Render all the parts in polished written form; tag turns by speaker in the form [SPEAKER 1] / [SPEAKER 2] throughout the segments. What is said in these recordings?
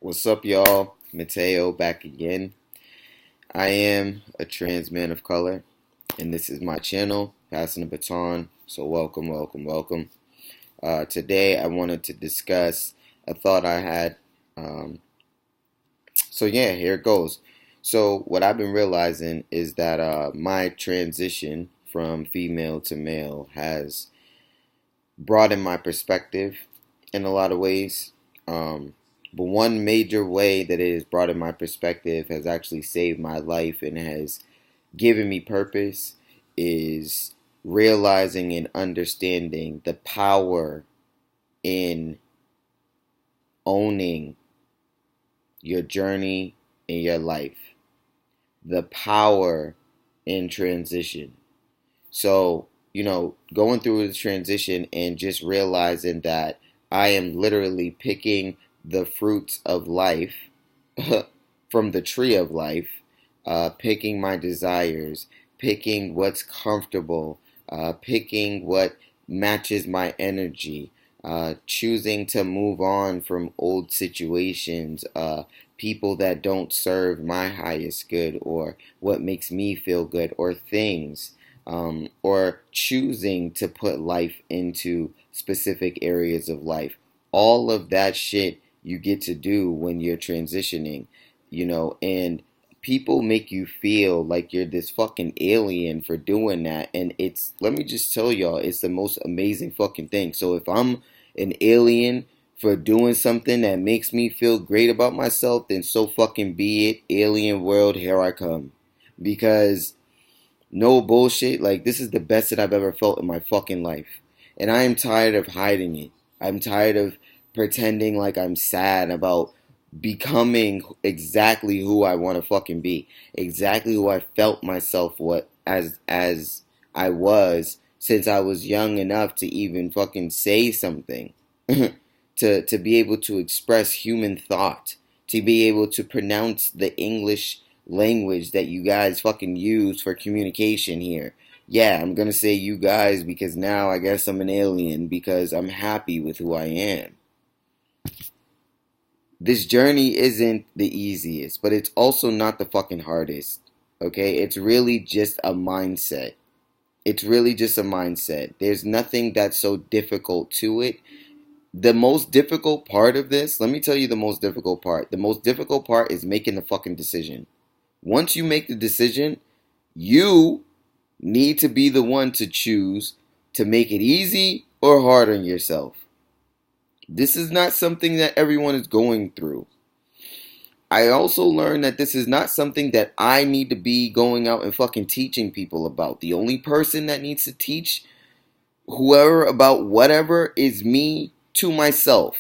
[SPEAKER 1] What's up, y'all? Mateo back again. I am a trans man of color, and this is my channel, Passing the Baton. So, welcome, welcome, welcome. Today, I wanted to discuss a thought I had. Um, Here it goes. So, what I've been realizing is that my transition from female to male has broadened my perspective in a lot of ways. But one major way that it has broadened my perspective has actually saved my life and has given me purpose is realizing and understanding the power in owning your journey in your life, the power in transition. So, going through the transition and just realizing that I am literally picking the fruits of life from the tree of life, picking my desires, picking what's comfortable, picking what matches my energy, choosing to move on from old situations, people that don't serve my highest good or what makes me feel good, or things, or choosing to put life into specific areas of life. All of that shit you get to do when you're transitioning, and people make you feel like you're this fucking alien for doing that. And let me just tell y'all, it's the most amazing fucking thing. So if I'm an alien for doing something that makes me feel great about myself, then so fucking be it. Alien world, here I come. Because no bullshit, like this is the best that I've ever felt in my fucking life. And I am tired of hiding it. I'm tired of pretending like I'm sad about becoming exactly who I want to fucking be. Exactly who I felt myself what as I was since I was young enough to even fucking say something. To be able to express human thought, to be able to pronounce the English language that you guys fucking use for communication here. Yeah, I'm gonna say you guys because now I guess I'm an alien because I'm happy with who I am. This journey isn't the easiest, but it's also not the fucking hardest. Okay? It's really just a mindset. It's really just a mindset. There's nothing that's so difficult to it. The most difficult part of this, let me tell you the most difficult part. The most difficult part is making the fucking decision. Once you make the decision, you need to be the one to choose to make it easy or hard on yourself. This is not something that everyone is going through. I also learned that this is not something that I need to be going out and fucking teaching people about. The only person that needs to teach whoever about whatever is me to myself.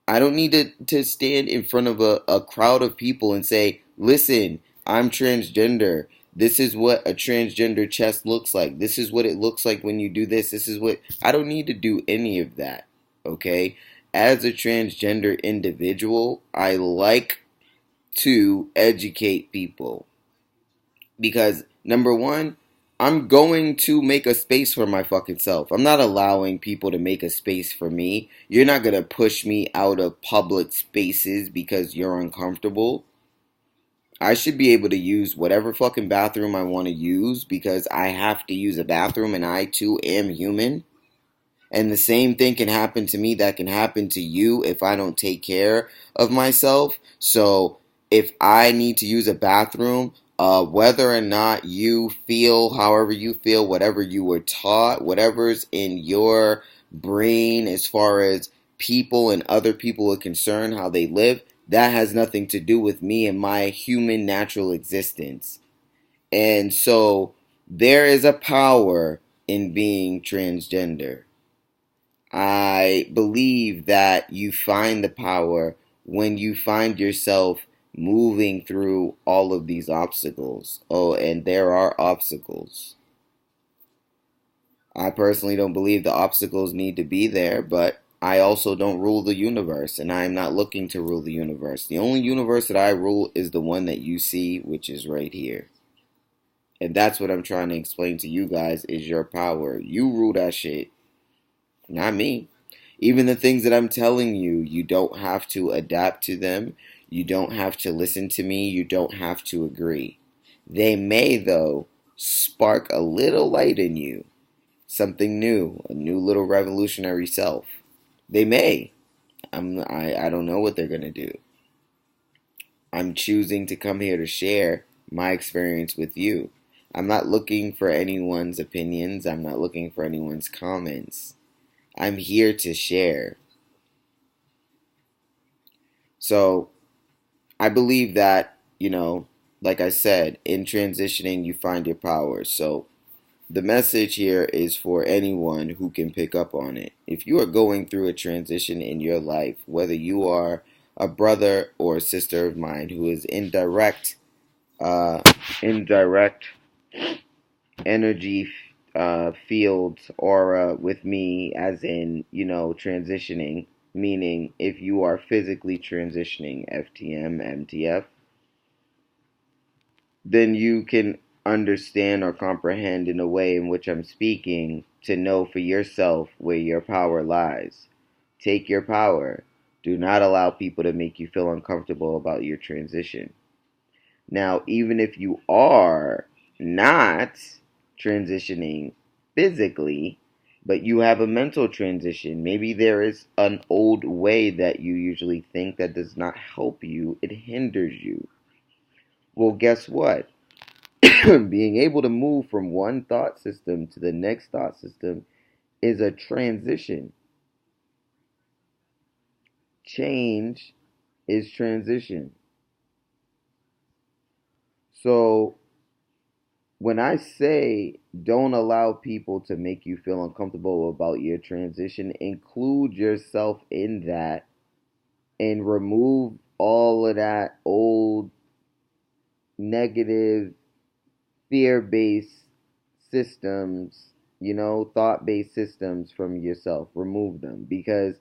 [SPEAKER 1] I don't need to stand in front of a crowd of people and say, listen, I'm transgender. This is what a transgender chest looks like. This is what it looks like when you do this. This is what... I don't need to do any of that, okay? As a transgender individual, I like to educate people. Because, number one, I'm going to make a space for my fucking self. I'm not allowing people to make a space for me. You're not going to push me out of public spaces because you're uncomfortable. I should be able to use whatever fucking bathroom I want to use because I have to use a bathroom and I too am human. And the same thing can happen to me that can happen to you if I don't take care of myself. So if I need to use a bathroom, whether or not you feel however you feel, whatever you were taught, whatever's in your brain as far as people and other people are concerned, how they live, that has nothing to do with me and my human natural existence. And so there is a power in being transgender. I believe that you find the power when you find yourself moving through all of these obstacles. Oh, and there are obstacles. I personally don't believe the obstacles need to be there, but I also don't rule the universe, and I am not looking to rule the universe. The only universe that I rule is the one that you see, which is right here. And that's what I'm trying to explain to you guys is your power. You rule that shit, not me. Even the things that I'm telling you, you don't have to adapt to them. You don't have to listen to me. You don't have to agree. They may, though, spark a little light in you, something new, a new little revolutionary self. They may. I don't know what they're going to do. I'm choosing to come here to share my experience with you. I'm not looking for anyone's opinions. I'm not looking for anyone's comments. I'm here to share. So I believe that, like I said, in transitioning, you find your power. So the message here is for anyone who can pick up on it. If you are going through a transition in your life, whether you are a brother or a sister of mine who is in direct energy fields aura with me, as in, transitioning, meaning if you are physically transitioning FTM, MTF, then you can understand or comprehend in a way in which I'm speaking to know for yourself where your power lies. Take your power. Do not allow people to make you feel uncomfortable about your transition. Now, even if you are not transitioning physically, but you have a mental transition, maybe there is an old way that you usually think that does not help you, it hinders you. Well, guess what? Being able to move from one thought system to the next thought system is a transition. Change is transition. So when I say don't allow people to make you feel uncomfortable about your transition, include yourself in that and remove all of that old negative fear based systems, thought based systems from yourself. Remove them, because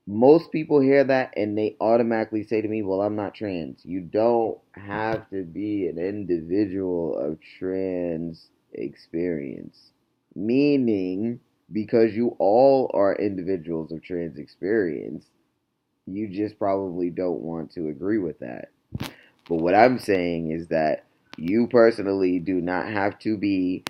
[SPEAKER 1] most people hear that and they automatically say to me, well, I'm not trans. You don't have to be an individual of trans experience. Meaning, because you all are individuals of trans experience, you just probably don't want to agree with that. But what I'm saying is that you personally do not have to be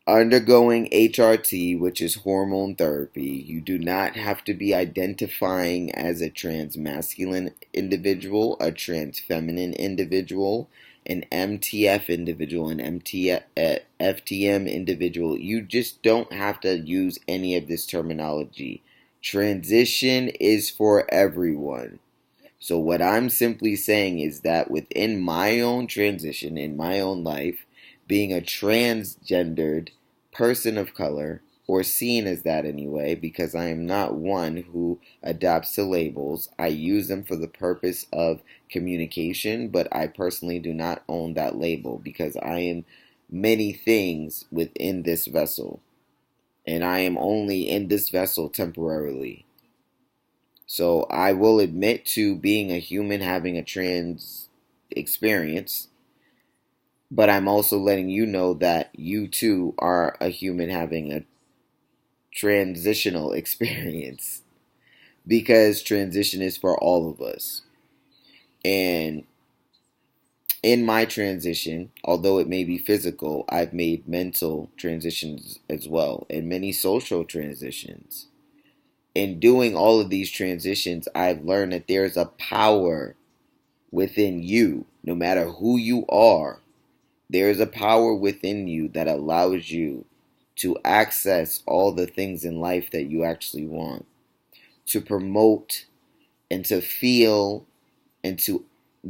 [SPEAKER 1] undergoing HRT, which is hormone therapy. You do not have to be identifying as a trans masculine individual, a trans feminine individual, an MTF individual, an FTM individual. You just don't have to use any of this terminology. Transition is for everyone. So what I'm simply saying is that within my own transition, in my own life, being a transgendered person of color, or seen as that anyway, because I am not one who adapts to labels. I use them for the purpose of communication, but I personally do not own that label because I am many things within this vessel, and I am only in this vessel temporarily. So I will admit to being a human having a trans experience, but I'm also letting you know that you too are a human having a transitional experience, because transition is for all of us. And in my transition, although it may be physical, I've made mental transitions as well, and many social transitions. In doing all of these transitions, I've learned that there's a power within you, no matter who you are. There is a power within you that allows you to access all the things in life that you actually want, to promote and to feel and to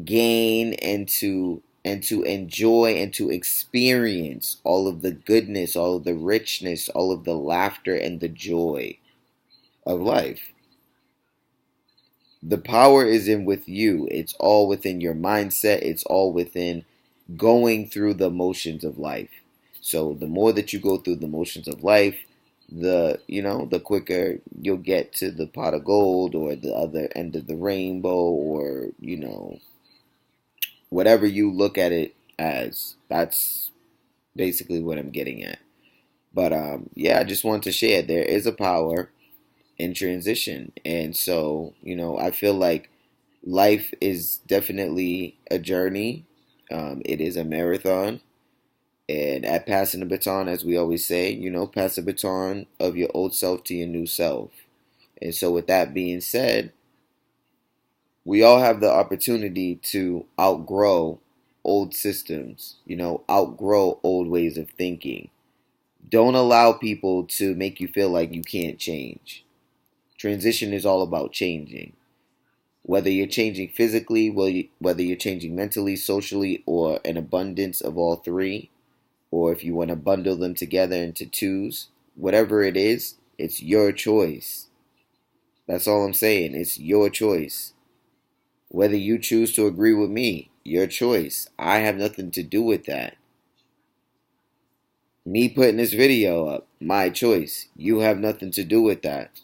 [SPEAKER 1] gain and to enjoy and to experience all of the goodness, all of the richness, all of the laughter and the joy of life. The power is in with you. It's all within your mindset. It's all within going through the motions of life. So the more that you go through the motions of life, the quicker you'll get to the pot of gold, or the other end of the rainbow, or whatever you look at it as. That's basically what I'm getting at. But yeah, I just want to share there is a power in transition. And so, I feel like life is definitely a journey. It is a marathon. And at passing the baton, as we always say, pass the baton of your old self to your new self. And so, with that being said, we all have the opportunity to outgrow old systems, outgrow old ways of thinking. Don't allow people to make you feel like you can't change. Transition is all about changing. Whether you're changing physically, whether you're changing mentally, socially, or an abundance of all three, or if you want to bundle them together into twos, whatever it is, it's your choice. That's all I'm saying. It's your choice. Whether you choose to agree with me, your choice. I have nothing to do with that. Me putting this video up, my choice. You have nothing to do with that.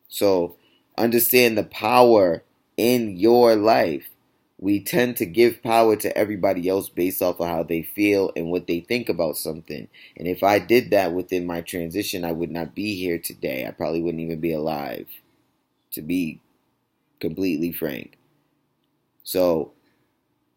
[SPEAKER 1] So understand the power in your life. We tend to give power to everybody else based off of how they feel and what they think about something. And if I did that within my transition, I would not be here today. I probably wouldn't even be alive, to be completely frank. So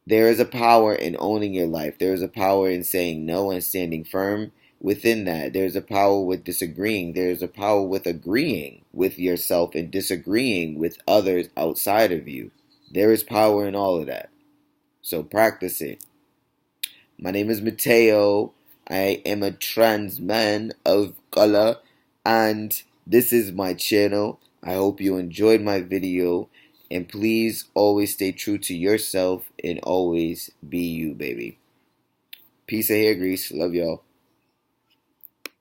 [SPEAKER 1] there is a power in owning your life. There is a power in saying no and standing firm within that. There's a power with disagreeing. There's a power with agreeing with yourself and disagreeing with others outside of you. There is power in all of that. So practice it. My name is Mateo. I am a trans man of color, and this is my channel. I hope you enjoyed my video, and please always stay true to yourself and always be you, baby. Peace and hair grease. Love y'all.